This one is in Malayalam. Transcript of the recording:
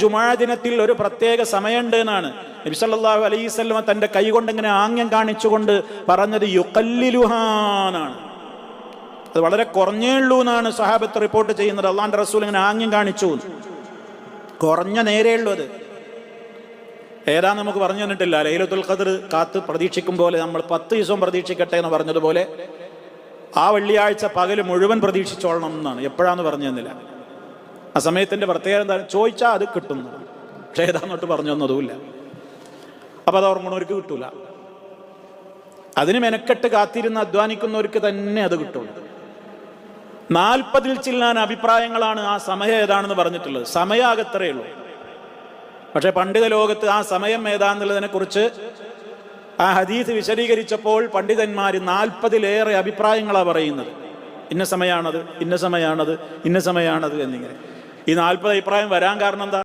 ജുമാ ദിനത്തിൽ ഒരു പ്രത്യേക സമയമുണ്ട് എന്നാണ് നബി സല്ലല്ലാഹു അലൈഹി വസല്ലം തന്റെ കൈ കൊണ്ട് ഇങ്ങനെ ആംഗ്യം കാണിച്ചുകൊണ്ട് പറഞ്ഞത് യുഖല്ലിലുഹാനാണ്. അത് വളരെ കുറഞ്ഞേ ഉള്ളൂ എന്നാണ് സഹാബത്ത് റിപ്പോർട്ട് ചെയ്യുന്നത്. അള്ളാന്റെ റസൂൽ ഇങ്ങനെ ആംഗ്യം കാണിച്ചു, കുറഞ്ഞ നേരേ ഉള്ളൂ. അത് ഏതാ നമുക്ക് പറഞ്ഞു തന്നിട്ടില്ല. ലൈലത്തുൽ ഖദ്ർ കാത്ത് പ്രതീക്ഷിക്കും പോലെ നമ്മൾ 10 ദിവസം പ്രതീക്ഷിക്കട്ടെ എന്ന് പറഞ്ഞതുപോലെ ആ വെള്ളിയാഴ്ച പകല് മുഴുവൻ പ്രതീക്ഷിച്ചോളണം എന്നാണ്. എപ്പോഴാന്ന് പറഞ്ഞു തന്നില്ല. ആ സമയത്തിന്റെ പ്രത്യേകത എന്താ ചോദിച്ചാൽ അത് കിട്ടുന്നു, പക്ഷെ ഏതാന്നോട്ട് പറഞ്ഞു തന്നതുമില്ല. അപ്പൊ അത് ഓർമ്മണവർക്ക് കിട്ടൂല. അതിന് മെനക്കെട്ട് കാത്തിരുന്ന് അധ്വാനിക്കുന്നവർക്ക് തന്നെ അത് കിട്ടുള്ളൂ. 40-ൽ ചില്ലാൻ അഭിപ്രായങ്ങളാണ് ആ സമയം ഏതാണെന്ന് പറഞ്ഞിട്ടുള്ളത്. സമയാകത്രേ ഉള്ളൂ. പക്ഷെ പണ്ഡിത ലോകത്ത് ആ സമയം ഏതാന്നുള്ളതിനെ കുറിച്ച് ആ ഹദീസ് വിശദീകരിച്ചപ്പോൾ പണ്ഡിതന്മാര് 40-ലേറെ അഭിപ്രായങ്ങളാണ് പറയുന്നത്. ഇന്ന സമയമാണത്, ഇന്ന സമയമാണത്, ഇന്ന സമയമാണത് എന്നിങ്ങനെ. ഈ 40 അഭിപ്രായം വരാൻ കാരണം എന്താ?